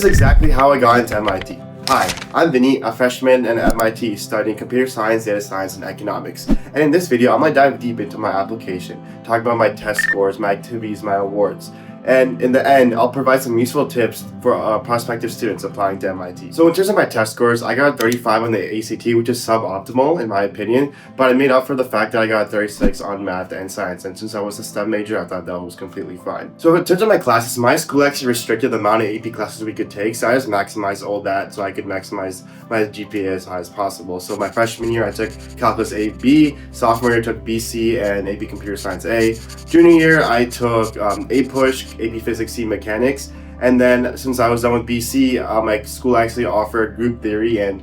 This is exactly how I got into MIT. Hi, I'm Vinny, a freshman at MIT studying computer science, data science, and economics. And in this video, I'm going to dive deep into my application, talk about my test scores, my activities, my awards. And in the end, I'll provide some useful tips for prospective students applying to MIT. So in terms of my test scores, I got a 35 on the ACT, which is suboptimal in my opinion, but I made up for the fact that I got a 36 on math and science, and since I was a STEM major, I thought that was completely fine. So in terms of my classes, my school actually restricted the amount of AP classes we could take, so I just maximized all that so I could maximize my GPA as high as possible. So my freshman year, I took Calculus A, B, sophomore year, I took BC and AP Computer Science A. Junior year, I took A Push, AP Physics C, Mechanics, and then since I was done with BC, my school actually offered group theory and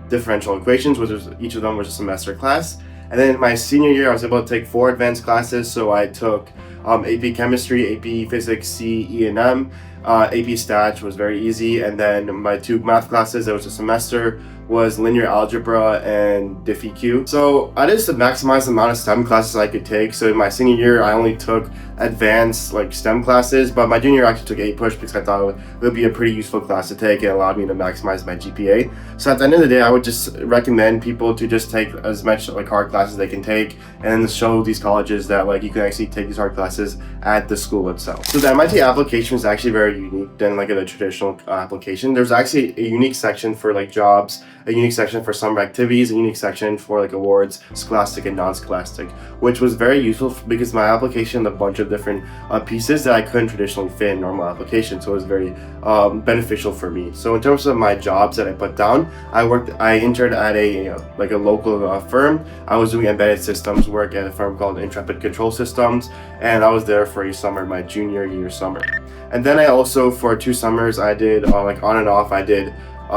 differential equations, which was each of them was a semester class. And then my senior year, I was able to take 4 advanced classes, so I took AP Chemistry, AP Physics C, E and M, AP Stat, which was very easy, and then my 2 math classes that was a semester was linear algebra and diffie-q. So I just maximized the amount of STEM classes I could take. So in my senior year, I only took advanced STEM classes, but my junior year I actually took A Push because I thought it would be a pretty useful class to take and allowed me to maximize my GPA. So at the end of the day, I would just recommend people to just take as much hard classes they can take and then show these colleges that you can actually take these hard classes at the school itself. So the MIT application is actually very unique than a traditional application. There's actually a unique section for jobs, a unique section for summer activities, a unique section for awards, scholastic and non-scholastic, which was very useful because my application had a bunch of different pieces that I couldn't traditionally fit in normal application, so it was very beneficial for me. So in terms of my jobs that I put down, I interned at a local firm. I was doing embedded systems work at a firm called Intrepid Control Systems, and I was there for a summer, my junior year summer. And then I also, for 2 summers, I did on and off, I did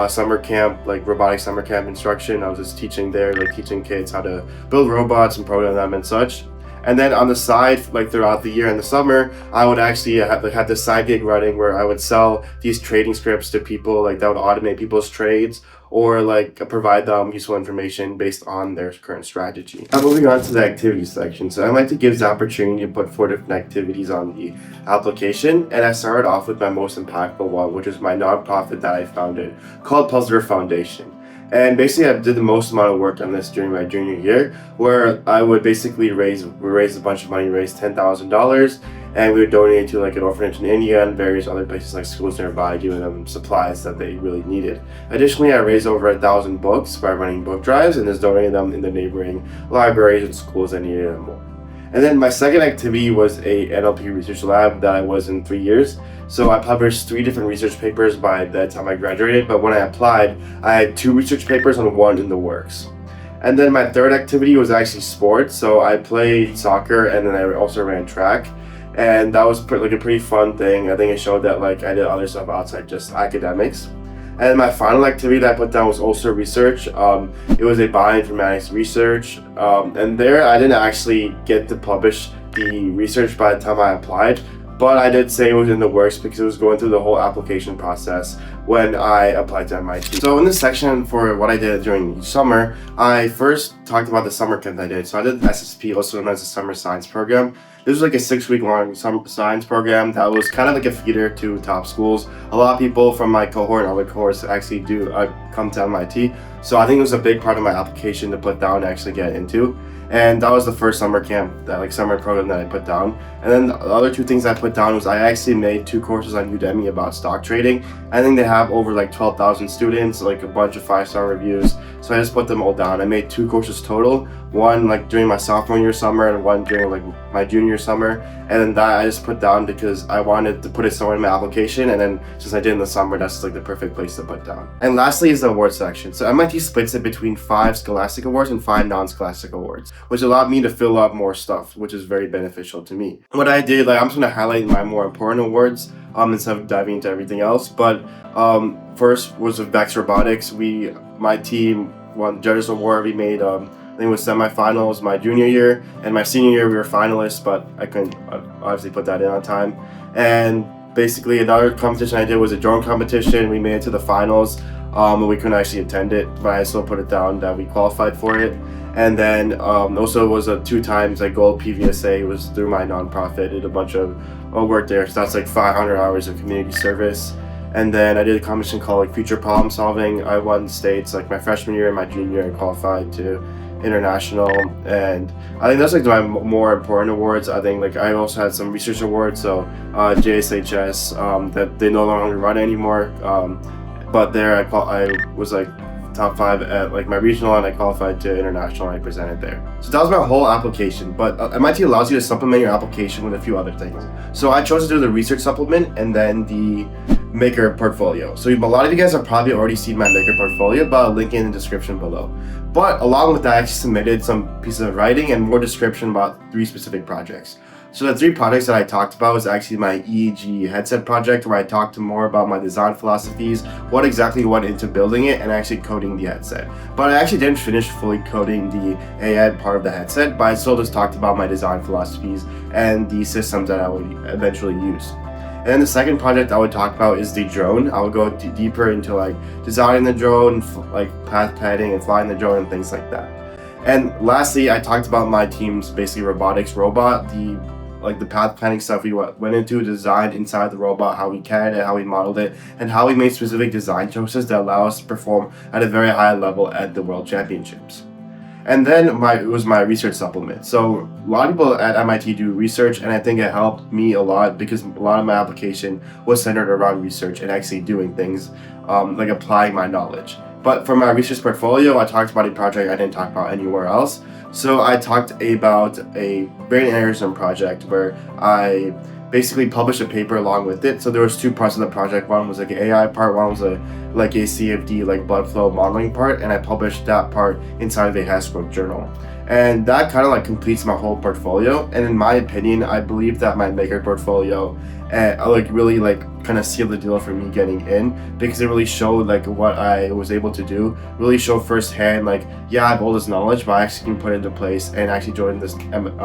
summer camp, robotic summer camp instruction. I was just teaching there, teaching kids how to build robots and program them and such. And then on the side, throughout the year in the summer, I would actually have this side gig running where I would sell these trading scripts to people that would automate people's trades or provide them useful information based on their current strategy. Now moving on to the activities section. So MIT gives the opportunity to put 4 different activities on the application, and I started off with my most impactful one, which is my nonprofit that I founded called Puzzler Foundation. And basically, I did the most amount of work on this during my junior year, where I would basically raise a bunch of money, raise $10,000, and we would donate it to an orphanage in India and various other places like schools nearby, giving them supplies that they really needed. Additionally, I raised over 1,000 books by running book drives and just donated them in the neighboring libraries and schools that needed them more. And then my second activity was a NLP research lab that I was in 3 years. So I published 3 different research papers by the time I graduated, but when I applied, I had 2 research papers and 1 in the works. And then my third activity was actually sports. So I played soccer and then I also ran track. And that was a pretty fun thing. I think it showed that I did other stuff outside just academics. And my final activity that I put down was also research. It was a bioinformatics research. And there I didn't actually get to publish the research by the time I applied, but I did say it was in the works because it was going through the whole application process when I applied to MIT. So in this section for what I did during the summer, I first talked about the summer camp I did. So I did SSP, also known as the Summer Science Program. This was a 6-week long summer science program that was kind of a feeder to top schools. A lot of people from my cohort and other cohorts actually do come to MIT. So I think it was a big part of my application to put down and actually get into. And that was the first summer camp, that summer program that I put down. And then the other 2 things I put down was I actually made 2 courses on Udemy about stock trading. I think they have over 12,000 students, a bunch of 5-star reviews. So I just put them all down. I made 2 courses total, one during my sophomore year summer and one during my junior summer. And then that I just put down because I wanted to put it somewhere in my application, and then since I did in the summer, that's the perfect place to put down. And lastly is the awards section. So MIT splits it between 5 scholastic awards and 5 non-scholastic awards, which allowed me to fill up more stuff, which is very beneficial to me. What I did, I'm just gonna highlight my more important awards instead of diving into everything else. But first was with Vex Robotics. My team won Judges Award. We made I think it was semifinals my junior year, and my senior year we were finalists, but I couldn't obviously put that in on time. And basically another competition I did was a drone competition. We made it to the finals, but we couldn't actually attend it, but I still put it down that we qualified for it. And then also was a 2 times gold PVSA. It was through my nonprofit. Did a bunch of work there, so that's 500 hours of community service. And then I did a competition called like Future Problem Solving. I won states like my freshman year and my junior year and qualified to international. And I think that's like my more important awards. I think like I also had some research awards, so JSHS, that they no longer run anymore. But there I was like top 5 at like my regional, and I qualified to international and I presented there. So that was my whole application, but MIT allows you to supplement your application with a few other things. So I chose to do the research supplement and then the maker portfolio. So a lot of you guys have probably already seen my maker portfolio, but I'll link it in the description below. But along with that, I actually submitted some pieces of writing and more description about 3 specific projects. So the 3 projects that I talked about was actually my EEG headset project, where I talked more about my design philosophies, what exactly went into building it, and actually coding the headset. But I actually didn't finish fully coding the AI part of the headset, but I still just talked about my design philosophies and the systems that I would eventually use. And then the second project I would talk about is the drone. I would go deeper into like designing the drone, like path planning and flying the drone and things like that. And lastly, I talked about my team's basically robotics robot, the path planning stuff we went into design inside the robot, how we carried it, how we modeled it, and how we made specific design choices that allow us to perform at a very high level at the World Championships. And then it was my research supplement. So a lot of people at MIT do research, and I think it helped me a lot because a lot of my application was centered around research and actually doing things like applying my knowledge. But for my research portfolio, I talked about a project I didn't talk about anywhere else. So I talked about a brain aneurysm project where I basically published a paper along with it. So there was 2 parts of the project. One was like an AI part, one was a CFD, like blood flow modeling part, and I published that part inside of a Hasbro journal. And that kind of like completes my whole portfolio. And in my opinion, I believe that my maker portfolio really kind of sealed the deal for me getting in, because it really showed like what I was able to do, really showed firsthand like, yeah, I have all this knowledge, but I actually can put it into place and actually join this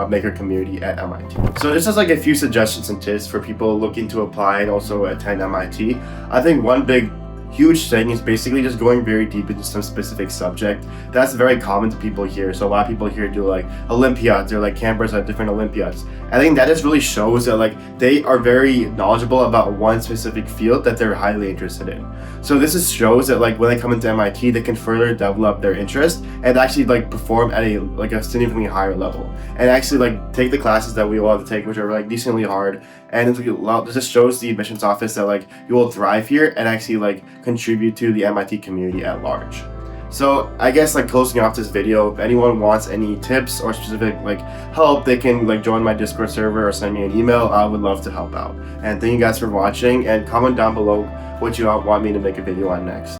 maker community at MIT. So this is like a few suggestions and tips for people looking to apply and also attend MIT. I think one big huge thing is basically just going very deep into some specific subject. That's very common to people here. So a lot of people here do like Olympiads or like campers at different Olympiads. I think that just really shows that like they are very knowledgeable about one specific field that they're highly interested in. So this just shows that like when they come into MIT, they can further develop their interest and actually like perform at a significantly higher level, and actually like take the classes that we all have to take, which are like decently hard. And it just shows the admissions office that like you will thrive here and actually like contribute to the MIT community at large. So I guess like closing off this video, if anyone wants any tips or specific like help, they can like join my Discord server or send me an email. I would love to help out. And thank you guys for watching, and comment down below what you want me to make a video on next.